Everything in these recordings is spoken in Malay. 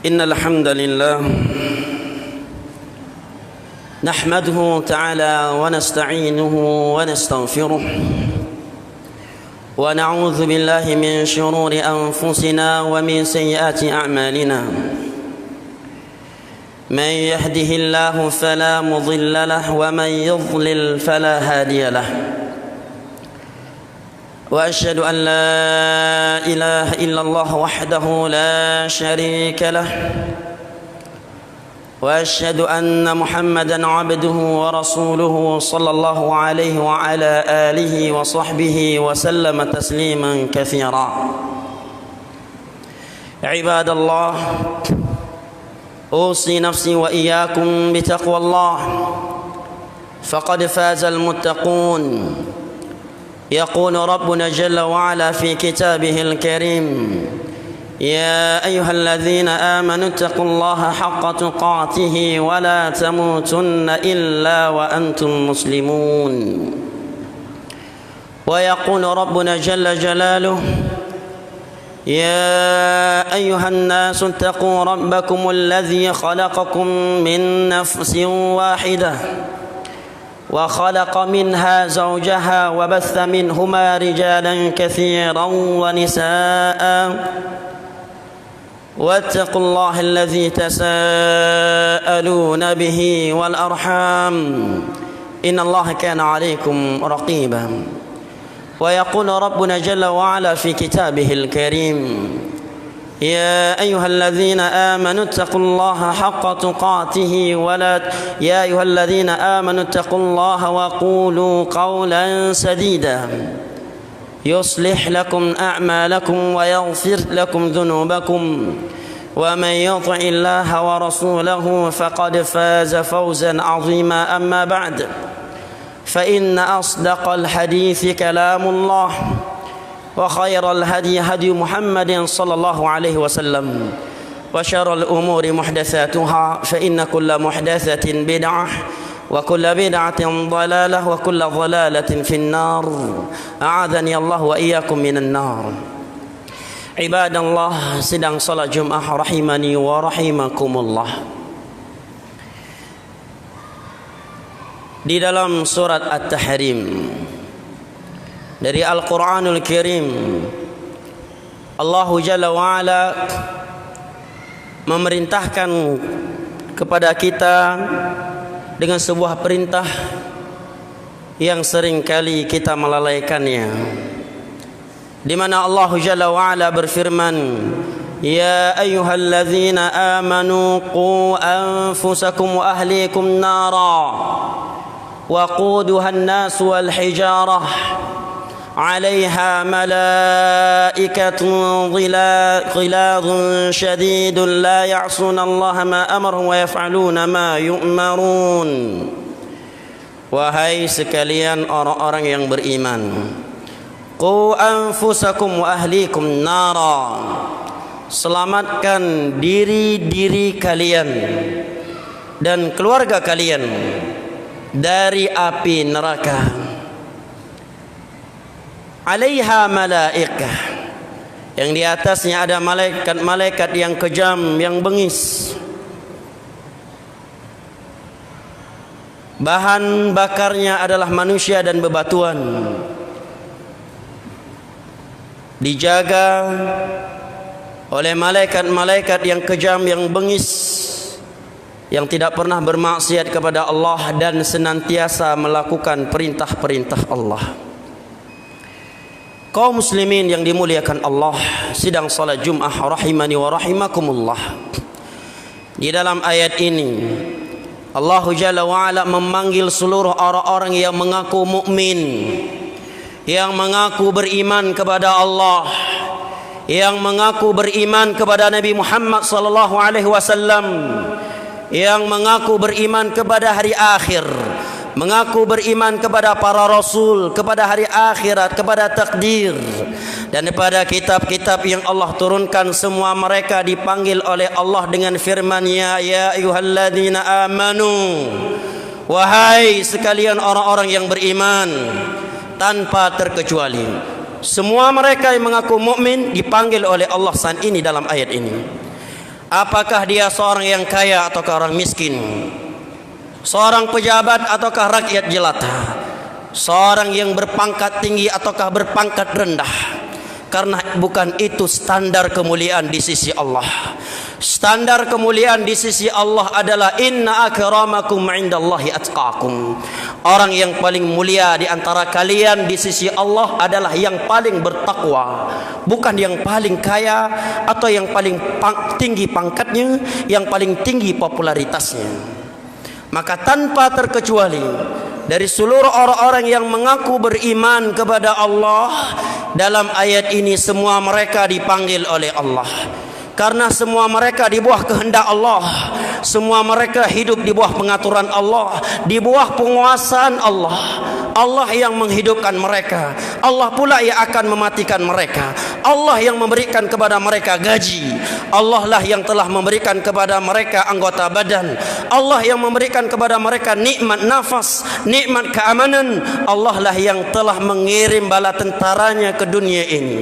إن الحمد لله نحمده تعالى ونستعينه ونستغفره ونعوذ بالله من شرور أنفسنا ومن سيئات أعمالنا. من يهده الله فلا مضل له ومن يضلل فلا هادي له. وأشهد أن لا إله إلا الله وحده لا شريك له وأشهد أن محمدا عبده ورسوله صلى الله عليه وعلى آله وصحبه وسلم تسليما كثيرا. عباد الله، أوصي نفسي وإياكم بتقوى الله، فقد فاز المتقون. يقول ربنا جل وعلا في كتابه الكريم: يا أيها الذين آمنوا اتقوا الله حق تقاته ولا تموتن إلا وأنتم مسلمون. ويقول ربنا جل جلاله: يا أيها الناس اتقوا ربكم الذي خلقكم من نفس واحدة وخلق منها زوجها وبث منهما رجالا كثيرا ونساء واتقوا الله الذي تساءلون به والأرحام إن الله كان عليكم رقيبا. ويقول ربنا جل وعلا في كتابه الكريم: يا أيها الذين آمنوا اتقوا الله حق تقاته يا أيها الذين آمنوا اتقوا الله وقولوا قولا سديدا يصلح لكم أعمالكم ويغفر لكم ذنوبكم ومن يطع الله ورسوله فقد فاز فوزا عظيما. أما بعد، فإن أصدق الحديث كلام الله، وخير الهدي هدي محمد صلى الله عليه وسلم، وشر الأمور محدثاتها، فإن كل محدثة بدعة وكل بدعة ضلالة وكل ضلالة في النار. أعاذني الله وإياكم من النار. عباد الله، sedang salat Jumat rahimani wa rahimakumullah. Di dalam surat At-Tahrim dari Al-Quranul Karim, Allah Jalla wa'ala memerintahkan kepada kita dengan sebuah perintah yang seringkali kita melalaikannya, di mana Allah Jalla wa'ala berfirman: Ya ayyuhalladzina amanu qu anfusakum wa ahlikum nara waquduha an-nas wal hijarah عليها ملائكة غلاظ شديد لا يعصون الله ما أمرهم ويفعلون ما يؤمرون. Wahai sekalian orang-orang yang beriman, qu anfusakum wa ahlikum nara, selamatkan diri-diri kalian dan keluarga kalian dari api neraka. Alaiha malaikah, yang di atasnya ada malaikat-malaikat yang kejam, yang bengis. Bahan bakarnya adalah manusia dan bebatuan. Dijaga oleh malaikat-malaikat yang kejam, yang bengis, yang tidak pernah bermaksiat kepada Allah dan senantiasa melakukan perintah-perintah Allah. Kaum muslimin yang dimuliakan Allah, sidang salat Jumat rahimani wa rahimakumullah. Di dalam ayat ini Allah Jalla wa'ala memanggil seluruh orang-orang yang mengaku mukmin, yang mengaku beriman kepada Allah, yang mengaku beriman kepada Nabi Muhammad sallallahu alaihi wasallam, yang mengaku beriman kepada hari akhir, mengaku beriman kepada para rasul, kepada hari akhirat, kepada takdir, dan kepada kitab-kitab yang Allah turunkan. Semua mereka dipanggil oleh Allah dengan firman-Nya, ya ayyuhalladzina amanu, wahai sekalian orang-orang yang beriman, tanpa terkecuali. Semua mereka yang mengaku mukmin dipanggil oleh Allah saat ini dalam ayat ini. Apakah dia seorang yang kaya ataukah orang miskin, seorang pejabat ataukah rakyat jelata, seorang yang berpangkat tinggi ataukah berpangkat rendah. Karena bukan itu standar kemuliaan di sisi Allah. Standar kemuliaan di sisi Allah adalah inna akramakum indallahi atqakum. Orang yang paling mulia di antara kalian di sisi Allah adalah yang paling bertakwa, bukan yang paling kaya atau yang paling tinggi pangkatnya, yang paling tinggi popularitasnya. Maka tanpa terkecuali dari seluruh orang-orang yang mengaku beriman kepada Allah, dalam ayat ini semua mereka dipanggil oleh Allah. Karena semua mereka di bawah kehendak Allah, semua mereka hidup di bawah pengaturan Allah, di bawah penguasaan Allah. Allah yang menghidupkan mereka, Allah pula yang akan mematikan mereka. Allah yang memberikan kepada mereka gaji, Allah lah yang telah memberikan kepada mereka anggota badan, Allah yang memberikan kepada mereka nikmat nafas, nikmat keamanan. Allah lah yang telah mengirim bala tentaranya ke dunia ini.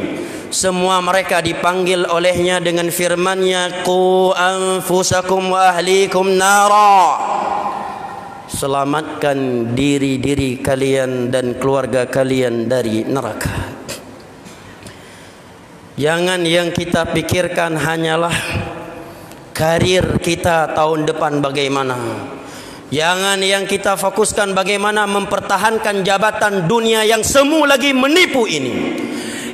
Semua mereka dipanggil olehnya dengan firman-Nya, qu anfusakum wa ahlikum nara. Selamatkan diri-diri kalian dan keluarga kalian dari neraka. Jangan yang kita pikirkan hanyalah karir kita tahun depan bagaimana. Jangan yang kita fokuskan bagaimana mempertahankan jabatan dunia yang semu lagi menipu ini.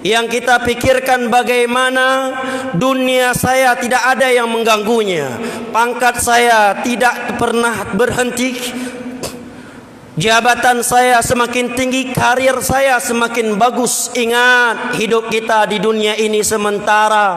Yang kita pikirkan bagaimana dunia saya tidak ada yang mengganggunya, pangkat saya tidak pernah berhenti, jabatan saya semakin tinggi, karir saya semakin bagus. Ingat, hidup kita di dunia ini sementara.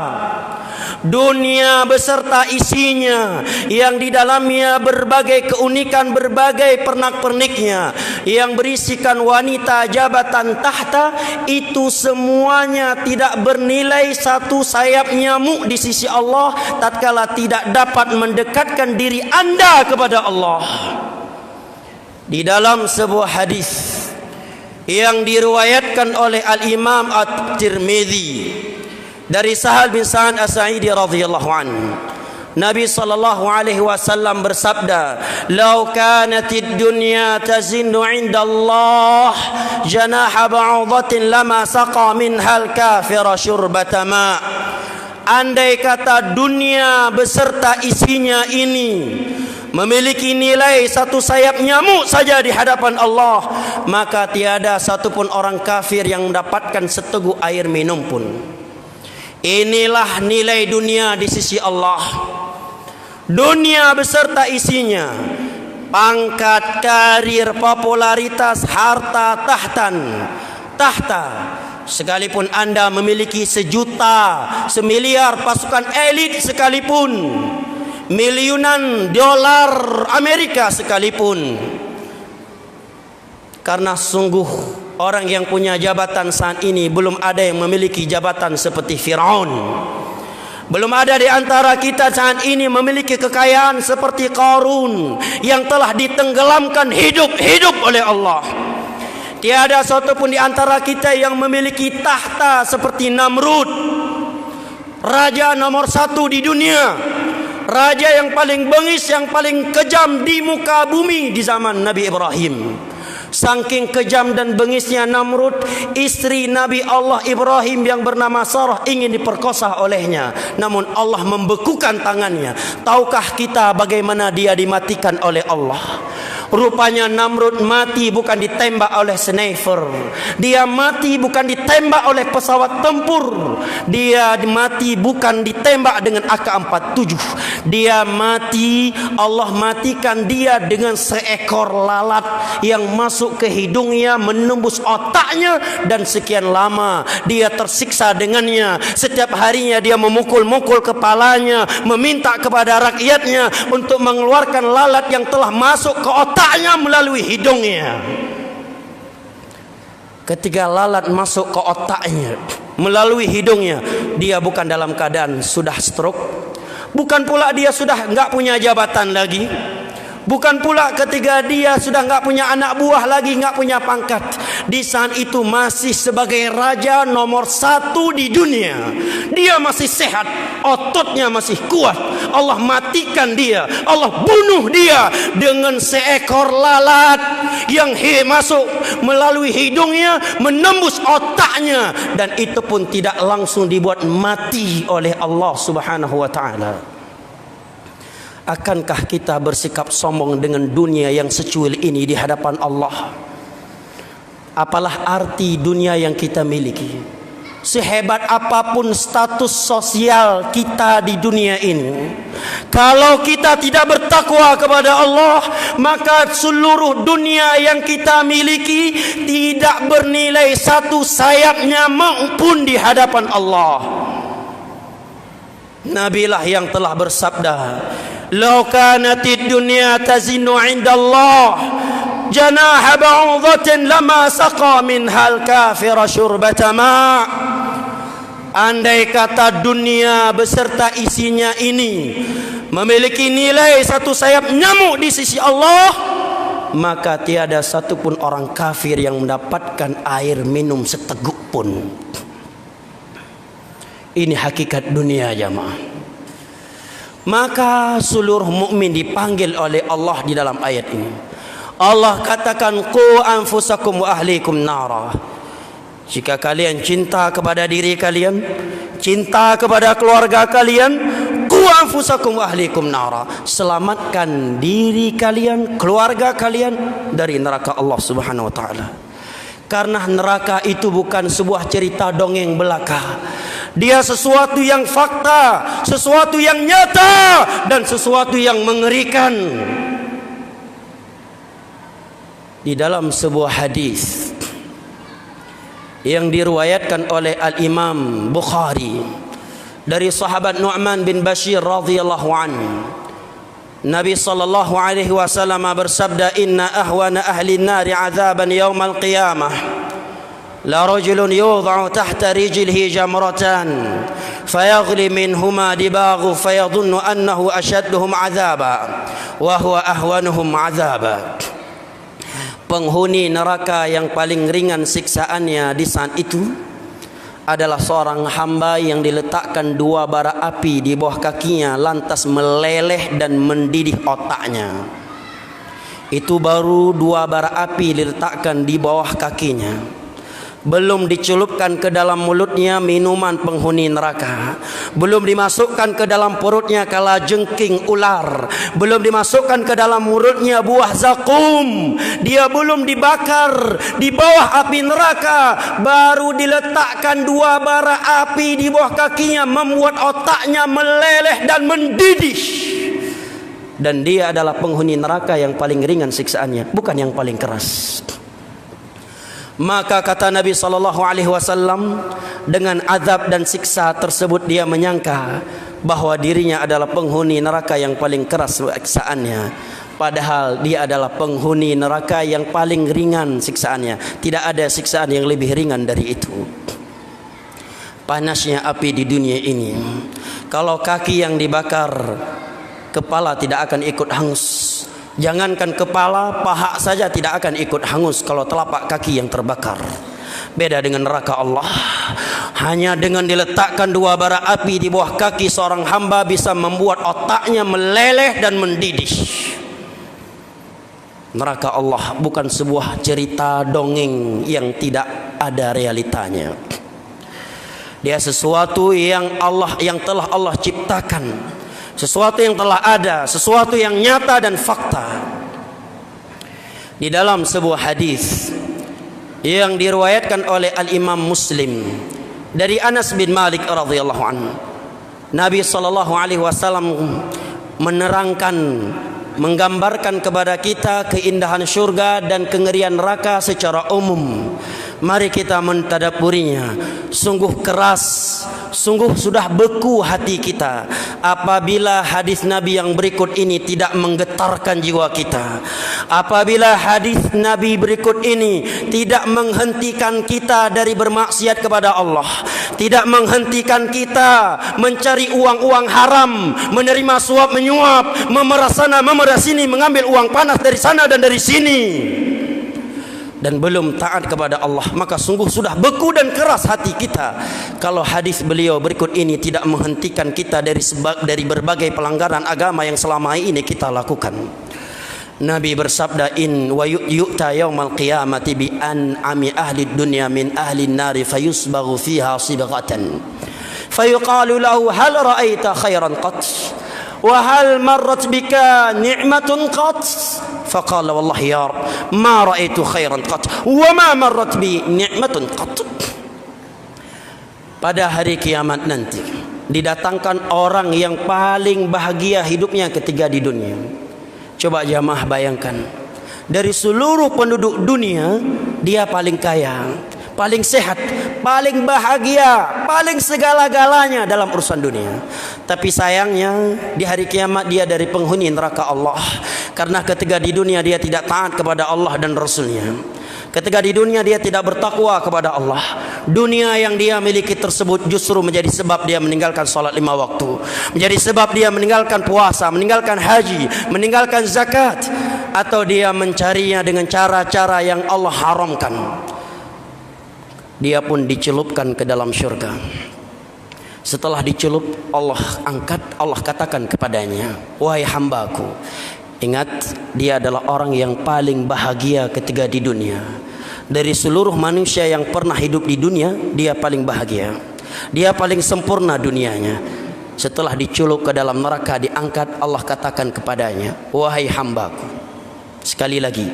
Dunia beserta isinya yang di dalamnya berbagai keunikan, berbagai pernak-perniknya yang berisikan wanita, jabatan, tahta, itu semuanya tidak bernilai satu sayap nyamuk di sisi Allah tatkala tidak dapat mendekatkan diri Anda kepada Allah. Di dalam sebuah hadis yang diriwayatkan oleh Al-Imam At-Tirmidzi dari Sahal bin Sa'ad As-Sa'idi radhiyallahu anhu, Nabi sallallahu alaihi wasallam bersabda, "Lau kanatid dunya tazinnu 'inda Allah janaha ba'udatin lama saqa minhal kafira syurbata ma." Andai kata dunia beserta isinya ini memiliki nilai satu sayap nyamuk saja di hadapan Allah, maka tiada satupun orang kafir yang mendapatkan seteguk air minum pun. Inilah nilai dunia di sisi Allah. Dunia beserta isinya, pangkat, karir, popularitas, harta, tahta. Sekalipun Anda memiliki sejuta, semiliar pasukan elit sekalipun, miliunan dolar Amerika sekalipun, karena sungguh orang yang punya jabatan saat ini belum ada yang memiliki jabatan seperti Firaun. Belum ada di antara kita saat ini memiliki kekayaan seperti Qarun yang telah ditenggelamkan hidup-hidup oleh Allah. Tiada satupun di antara kita yang memiliki tahta seperti Namrud, raja nomor 1 di dunia, raja yang paling bengis, yang paling kejam di muka bumi di zaman Nabi Ibrahim. Saking kejam dan bengisnya Namrud, istri Nabi Allah Ibrahim yang bernama Sarah ingin diperkosa olehnya, namun Allah membekukan tangannya. Tahukah kita bagaimana dia dimatikan oleh Allah? Rupanya Namrud mati bukan ditembak oleh sniper, dia mati bukan ditembak oleh pesawat tempur, dia mati bukan ditembak dengan AK-47, dia mati, Allah matikan dia dengan seekor lalat yang masuk ke hidungnya, menembus otaknya, dan sekian lama dia tersiksa dengannya. Setiap harinya dia memukul-mukul kepalanya, meminta kepada rakyatnya untuk mengeluarkan lalat yang telah masuk ke otaknya melalui hidungnya. Ketika lalat masuk ke otaknya melalui hidungnya, dia bukan dalam keadaan sudah stroke, bukan pula dia sudah enggak punya jabatan lagi, bukan pula ketika dia sudah enggak punya anak buah lagi, enggak punya pangkat. Di saat itu masih sebagai raja nomor 1 di dunia. Dia masih sehat, ototnya masih kuat, Allah matikan dia, Allah bunuh dia dengan seekor lalat yang masuk melalui hidungnya, menembus otaknya, dan itu pun tidak langsung dibuat mati oleh Allah Subhanahu wa taala. Akankah kita bersikap sombong dengan dunia yang secuil ini di hadapan Allah? Apalah arti dunia yang kita miliki? Sehebat apapun status sosial kita di dunia ini, kalau kita tidak bertakwa kepada Allah, maka seluruh dunia yang kita miliki tidak bernilai satu sayap nyamuk pun di hadapan Allah. Nabilah yang telah bersabda, "Lau kanatid dunya tazinu 'inda Allah janaha ba'udhatin lama saqa minhal kafira syurbata ma'." Andai kata dunia beserta isinya ini memiliki nilai satu sayap nyamuk di sisi Allah, maka tiada satupun orang kafir yang mendapatkan air minum seteguk pun. Ini hakikat dunia, jamaah. Maka seluruh mukmin dipanggil oleh Allah di dalam ayat ini. Allah katakan, qu anfusakum wa ahlikum nara. Jika kalian cinta kepada diri kalian, cinta kepada keluarga kalian, qu anfusakum wa ahlikum nara. Selamatkan diri kalian, keluarga kalian dari neraka Allah Subhanahu wa taala. Karena neraka itu bukan sebuah cerita dongeng belaka. Dia sesuatu yang fakta, sesuatu yang nyata, dan sesuatu yang mengerikan. Di dalam sebuah hadis yang diriwayatkan oleh Al-Imam Bukhari dari sahabat Nu'man bin Bashir radhiyallahu anhu, Nabi sallallahu alaihi wasallam bersabda, "Inna ahwana ahli an-nari 'adzaban yaumal qiyamah la rajulun yudha'u tahta rijlihi jamratan fayaghli minhuma dibaghu fayadhunnu annahu ashadduhum 'adzaba wa huwa ahwanuhum 'adzaba." Penghuni neraka yang paling ringan siksaannya di saat itu adalah seorang hamba yang diletakkan dua bara api di bawah kakinya, lantas meleleh dan mendidih otaknya. Itu baru dua bara api diletakkan di bawah kakinya. Belum dicelupkan ke dalam mulutnya minuman penghuni neraka, belum dimasukkan ke dalam perutnya kalajengking ular, belum dimasukkan ke dalam mulutnya buah zakum, dia belum dibakar di bawah api neraka, baru diletakkan dua bara api di bawah kakinya, membuat otaknya meleleh dan mendidih. Dan dia adalah penghuni neraka yang paling ringan siksaannya, bukan yang paling keras. Maka kata Nabi SAW, dengan azab dan siksa tersebut dia menyangka bahwa dirinya adalah penghuni neraka yang paling keras siksaannya, padahal dia adalah penghuni neraka yang paling ringan siksaannya. Tidak ada siksaan yang lebih ringan dari itu. Panasnya api di dunia ini, kalau kaki yang dibakar, kepala tidak akan ikut hangus. Jangankan kepala, paha saja tidak akan ikut hangus kalau telapak kaki yang terbakar. Beda dengan neraka Allah. Hanya dengan diletakkan dua bara api di bawah kaki seorang hamba bisa membuat otaknya meleleh dan mendidih. Neraka Allah bukan sebuah cerita dongeng yang tidak ada realitanya. Dia sesuatu yang telah Allah ciptakan. Sesuatu yang telah ada, sesuatu yang nyata dan fakta. Di dalam sebuah hadis yang diriwayatkan oleh Al-Imam Muslim dari Anas bin Malik radhiyallahu anhu, Nabi sallallahu alaihi wasallam menerangkan, menggambarkan kepada kita keindahan syurga dan kengerian neraka secara umum. Mari kita mentadabburinya. Sungguh keras, sungguh sudah beku hati kita apabila hadis Nabi yang berikut ini tidak menggetarkan jiwa kita. Apabila hadis Nabi berikut ini tidak menghentikan kita dari bermaksiat kepada Allah, tidak menghentikan kita mencari uang-uang haram, menerima suap menyuap, memeras sana memeras sini, mengambil uang panas dari sana dan dari sini. dan belum taat kepada Allah, maka sungguh sudah beku dan keras hati kita kalau hadis beliau berikut ini tidak menghentikan kita dari berbagai pelanggaran agama yang selama ini kita lakukan. Nabi bersabda, in wa yu'ta yaumal qiyamati bi an'ami ahli dunya min ahli an-nari fayusbaghu fiha sibghatan fayuqalu lahu hal ra'aita khairan qat wa hal marrat bika ni'matun qat faqala wallahi ya rab ma ra'aitu khairan qat wa ma marrat bi ni'matun qat. Pada hari kiamat nanti didatangkan orang yang paling bahagia hidupnya ketika di dunia. Coba jamaah bayangkan, dari seluruh penduduk dunia dia paling kaya, paling sehat, paling bahagia, paling segala-galanya dalam urusan dunia. Tapi sayangnya di hari kiamat dia dari penghuni neraka Allah, karena ketika di dunia dia tidak taat kepada Allah dan Rasulnya. Ketika di dunia dia tidak bertakwa kepada Allah. Dunia yang dia miliki tersebut justru menjadi sebab dia meninggalkan salat 5 waktu, menjadi sebab dia meninggalkan puasa, meninggalkan haji, meninggalkan zakat, atau dia mencarinya dengan cara-cara yang Allah haramkan. Dia pun dicelupkan ke dalam syurga. Setelah dicelup, Allah angkat, Allah katakan kepadanya, wahai hambaku, ingat dia adalah orang yang paling bahagia ketika di dunia. Dari seluruh manusia yang pernah hidup di dunia, dia paling bahagia, dia paling sempurna dunianya. Setelah dicelup ke dalam neraka, diangkat, Allah katakan kepadanya, wahai hambaku, sekali lagi,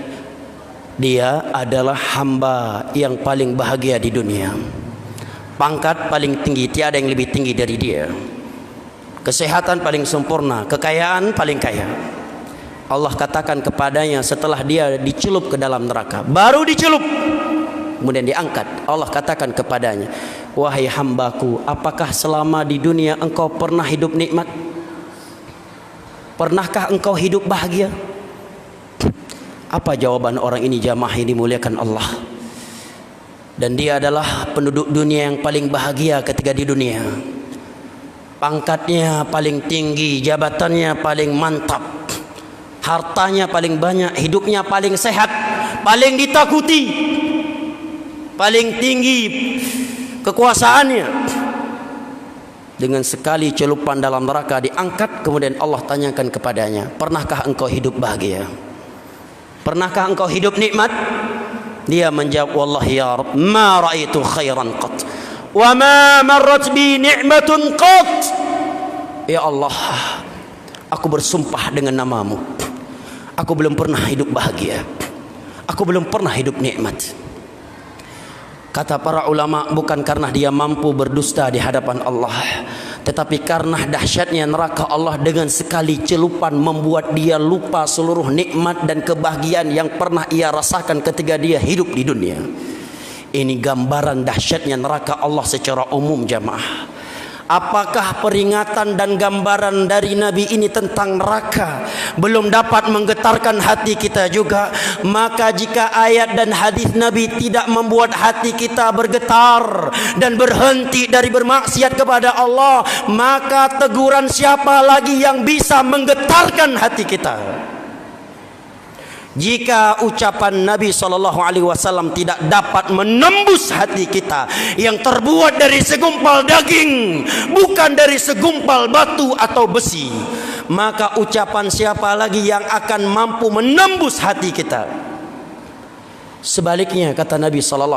dia adalah hamba yang paling bahagia di dunia. Pangkat paling tinggi, tiada yang lebih tinggi dari dia. Kesehatan paling sempurna, kekayaan paling kaya. Allah katakan kepadanya setelah dia dicelup ke dalam neraka, baru dicelup, kemudian diangkat, Allah katakan kepadanya, wahai hambaku, apakah selama di dunia engkau pernah hidup nikmat? Pernahkah engkau hidup bahagia? Apa jawaban orang ini jamaah yang dimuliakan Allah? Dan dia adalah penduduk dunia yang paling bahagia ketika di dunia. Pangkatnya paling tinggi, jabatannya paling mantap, hartanya paling banyak, hidupnya paling sehat, paling ditakuti, paling tinggi kekuasaannya. Dengan sekali celupan dalam neraka diangkat, kemudian Allah tanyakan kepadanya, pernahkah engkau hidup bahagia? Pernahkah engkau hidup nikmat? Dia menjawab, wallahi ya Rabb, ma ra'aitu khairan qat wa ma marrat bi ni'matun qat. Ya Allah, aku bersumpah dengan namamu, aku belum pernah hidup bahagia, aku belum pernah hidup nikmat. Kata para ulama, bukan karena dia mampu berdusta di hadapan Allah, tetapi karena dahsyatnya neraka Allah dengan sekali celupan membuat dia lupa seluruh nikmat dan kebahagiaan yang pernah ia rasakan ketika dia hidup di dunia. Ini gambaran dahsyatnya neraka Allah secara umum jamaah. Apakah peringatan dan gambaran dari Nabi ini tentang neraka belum dapat menggetarkan hati kita juga? Maka jika ayat dan hadis Nabi tidak membuat hati kita bergetar dan berhenti dari bermaksiat kepada Allah, maka teguran siapa lagi yang bisa menggetarkan hati kita? Jika ucapan Nabi SAW tidak dapat menembus hati kita yang terbuat dari segumpal daging, bukan dari segumpal batu atau besi, maka ucapan siapa lagi yang akan mampu menembus hati kita? Sebaliknya kata Nabi SAW,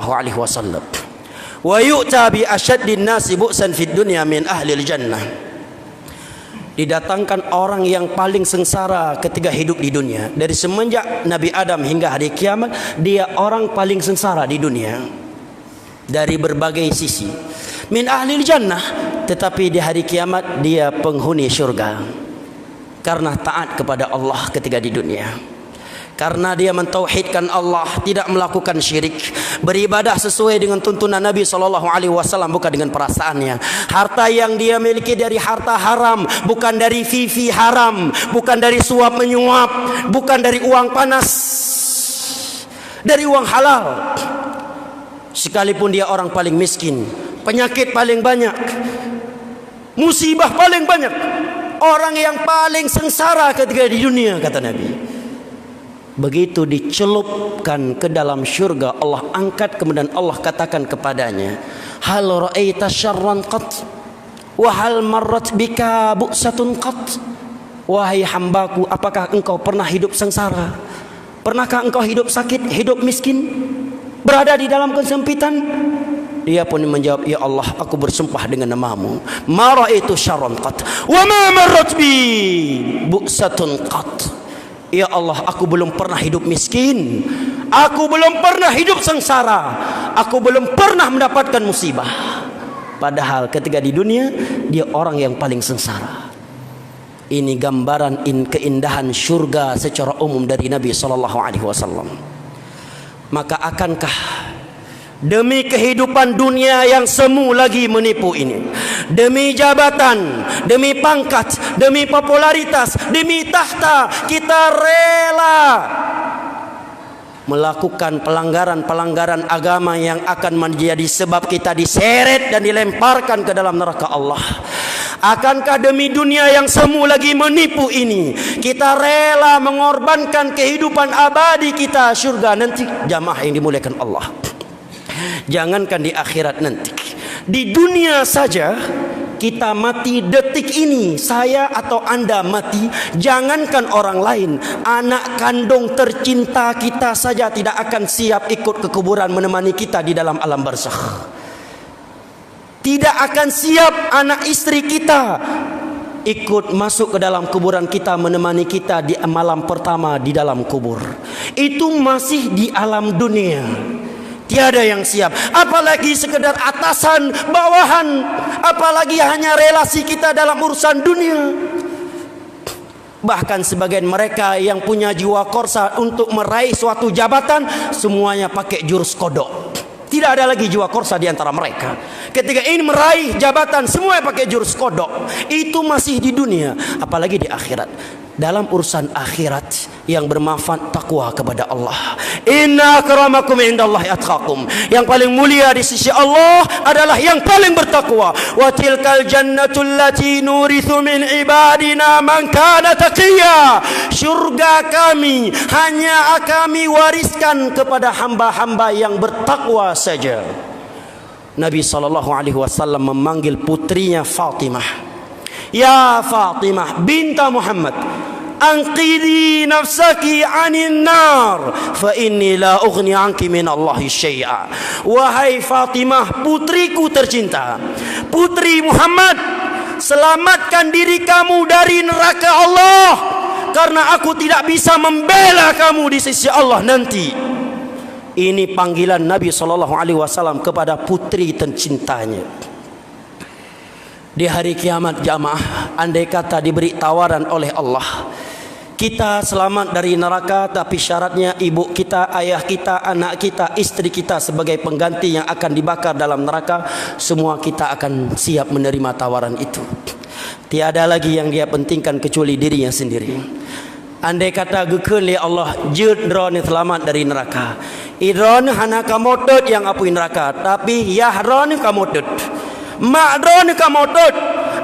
wa yu'ta bi asyaddin nasi bu'san fid dunya min ahlil jannah. Didatangkan orang yang paling sengsara ketika hidup di dunia. Dari semenjak Nabi Adam hingga hari kiamat, dia orang paling sengsara di dunia dari berbagai sisi. Min ahlil jannah, tetapi di hari kiamat dia penghuni syurga karena taat kepada Allah ketika di dunia. Karena dia mentauhidkan Allah, tidak melakukan syirik, beribadah sesuai dengan tuntunan Nabi SAW, bukan dengan perasaannya. Harta yang dia miliki dari harta haram, bukan dari vivi haram, bukan dari suap menyuap, bukan dari uang panas, dari uang halal. Sekalipun dia orang paling miskin, penyakit paling banyak, musibah paling banyak, orang yang paling sengsara ketika di dunia, kata Nabi. Begitu dicelupkan ke dalam syurga, Allah angkat, kemudian Allah katakan kepadanya, hal ra'aita syarran qat wa hal marrat bika bu'satun qat. Wahai hambaku, apakah engkau pernah hidup sengsara? Pernahkah engkau hidup sakit, hidup miskin, berada di dalam kesempitan? Dia pun menjawab, ya Allah, aku bersumpah dengan namamu, ma ra'aitu syarran qat wa ma marrat bi bu'satun qat. Ya Allah, aku belum pernah hidup miskin, aku belum pernah hidup sengsara, aku belum pernah mendapatkan musibah. Padahal ketika di dunia dia orang yang paling sengsara. Ini gambaran keindahan syurga secara umum dari Nabi SAW. Maka akankah demi kehidupan dunia yang semu lagi menipu ini, demi jabatan, demi pangkat, demi popularitas, demi tahta, kita rela melakukan pelanggaran-pelanggaran agama yang akan menjadi sebab kita diseret dan dilemparkan ke dalam neraka Allah? Akankah demi dunia yang semu lagi menipu ini kita rela mengorbankan kehidupan abadi kita syurga nanti? Jamaah yang dimuliakan Allah, jangankan di akhirat nanti, di dunia saja kita mati detik ini, saya atau Anda mati, jangankan orang lain, anak kandung tercinta kita saja tidak akan siap ikut ke kuburan menemani kita di dalam alam barzakh. Tidak akan siap anak istri kita ikut masuk ke dalam kuburan kita, menemani kita di malam pertama di dalam kubur. Itu masih di alam dunia. Tiada yang siap, apalagi sekedar atasan, bawahan, apalagi hanya relasi kita dalam urusan dunia. Bahkan sebagian mereka yang punya jiwa korsa untuk meraih suatu jabatan, semuanya pakai jurus kodok. Tidak ada lagi jiwa korsa di antara mereka. Ketika ingin meraih jabatan, semua pakai jurus kodok. Itu masih di dunia, apalagi di akhirat. Dalam urusan akhirat yang bermanfaat, takwa kepada Allah. Inna akramakum indallahi atqakum. Yang paling mulia di sisi Allah adalah yang paling bertakwa. Wa tilkal jannatul lati nurithu min ibadina man kana taqiyya. Syurga kami hanya kami wariskan kepada hamba-hamba yang bertakwa saja. Nabi SAW memanggil putrinya Fatimah, ya Fatimah binta Muhammad, anqidhi nafsaki anin nar fa inni la ughni anki min Allahi syai'a. Wahai Fatimah, putriku tercinta, putri Muhammad, selamatkan diri kamu dari neraka Allah, karena aku tidak bisa membela kamu di sisi Allah nanti. Ini panggilan Nabi SAW kepada putri tercintanya. Di hari kiamat jamaah, andai kata diberi tawaran oleh Allah, kita selamat dari neraka, tapi syaratnya ibu kita, ayah kita, anak kita, istri kita sebagai pengganti yang akan dibakar dalam neraka, semua kita akan siap menerima tawaran itu. Tiada lagi yang dia pentingkan kecuali dirinya sendiri. Andai kata gekeun li Allah jeut drone selamat dari neraka, idron hana kamotut yang apui neraka, tapi yahron kamotut, makdron kamotut,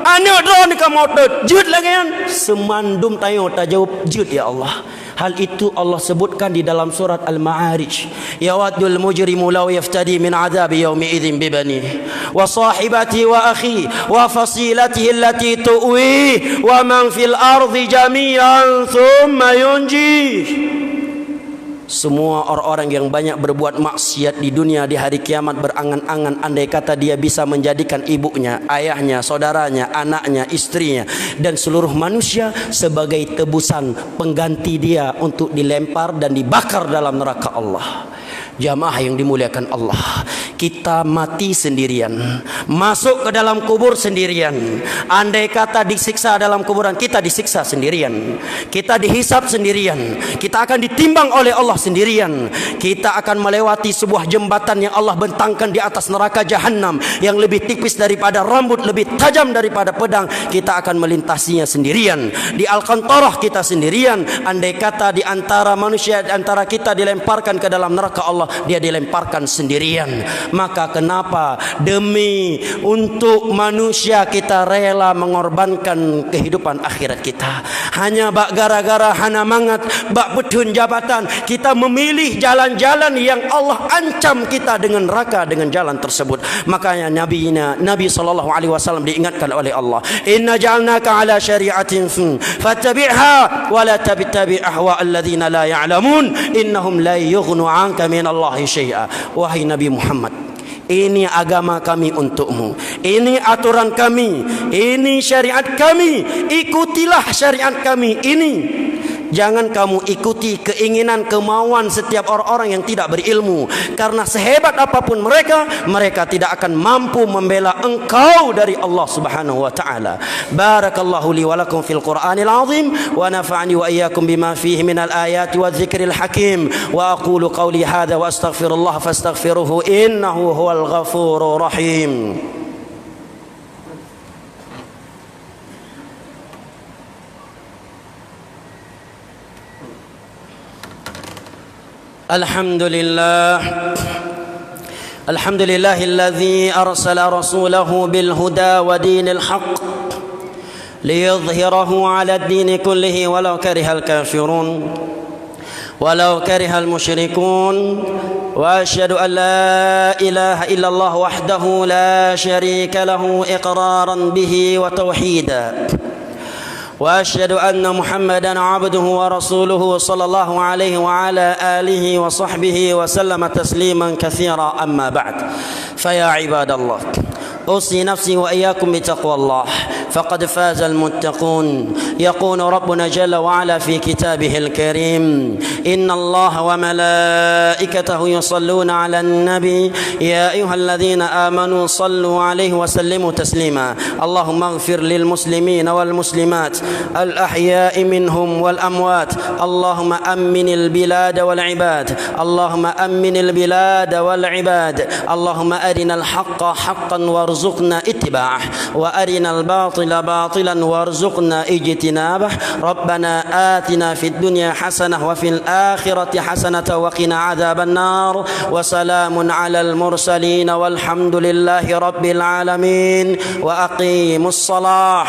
anudron kamotut, jeut lagi kan semandum tayo tajawab jeut ya Allah. Hal itu Allah sebutkan di dalam surat Al-Ma'arij. Yawaddul mujrimu law yaftadi min adzabi yaumi idzin bibani wa sahibati wa akhi wa fasilatihi allati tuwi wa man fil ardi jami'an thumma yunji. Semua orang-orang yang banyak berbuat maksiat di dunia di hari kiamat berangan-angan andai kata dia bisa menjadikan ibunya, ayahnya, saudaranya, anaknya, istrinya dan seluruh manusia sebagai tebusan pengganti dia untuk dilempar dan dibakar dalam neraka Allah. Jamaah yang dimuliakan Allah, kita mati sendirian, masuk ke dalam kubur sendirian. Andai kata disiksa dalam kuburan, kita disiksa sendirian, kita dihisap sendirian, kita akan ditimbang oleh Allah sendirian. Kita akan melewati sebuah jembatan yang Allah bentangkan di atas neraka jahanam yang lebih tipis daripada rambut, lebih tajam daripada pedang. Kita akan melintasinya sendirian. Di Al-Qantarah kita sendirian. Andai kata di antara manusia, di antara kita dilemparkan ke dalam neraka Allah, dia dilemparkan sendirian. Maka kenapa demi untuk manusia kita rela mengorbankan kehidupan akhirat kita? Hanya bak gara-gara hana mangat bak bedun jabatan kita memilih jalan-jalan yang Allah ancam kita dengan neraka dengan jalan tersebut. Makanya Nabi sallallahu alaihi wasallam diingatkan oleh Allah, "Inna ja'alnaka ala syari'atin fattabi'ha wa la tattabi' ahwa alladhina la ya'lamun innahum la yughnu 'anka minallahi syai'a." Wahai Nabi Muhammad, ini agama kami untukmu, ini aturan kami, ini syariat kami, ikutilah syariat kami ini. Jangan kamu ikuti keinginan kemauan setiap orang-orang yang tidak berilmu, karena sehebat apapun mereka, mereka tidak akan mampu membela engkau dari Allah Subhanahu wa taala. Barakallahu li wa lakum fil Qur'anil azim wa nafa'ani wa iyyakum bima fihi minal ayati wadh-dhikril hakim wa aqulu qawli hadha wa astaghfirullah fastaghfiruhu innahu huwal ghafurur rahim. الحمد لله الذي أرسل رسوله بالهدى ودين الحق ليظهره على الدين كله ولو كره الكافرون ولو كره المشركون وأشهد أن لا إله إلا الله وحده لا شريك له إقرارا به وتوحيدا وأشهد أن محمدا عبده ورسوله صلى الله عليه وعلى آله وصحبه وسلم تسليما كثيرا. أما بعد، فيا عباد الله، أوصي نفسي وإياكم بتقوى الله فقد فاز المتقون. يقول ربنا جل وعلا في كتابه الكريم: إن الله وملائكته يصلون على النبي يا أيها الذين آمنوا صلوا عليه وسلموا تسليما. اللهم اغفر للمسلمين والمسلمات الأحياء منهم والأموات. اللهم أمن البلاد والعباد. اللهم أمن البلاد والعباد. اللهم أرنا الحق حقا وارزقنا اتباعه وأرنا الباطل باطلا وارزقنا اجتنابه. ربنا آتنا في الدنيا حسنة وفي الآخرة حسنة وقنا عذاب النار. وسلام على المرسلين والحمد لله رب العالمين. وأقيموا الصلاة.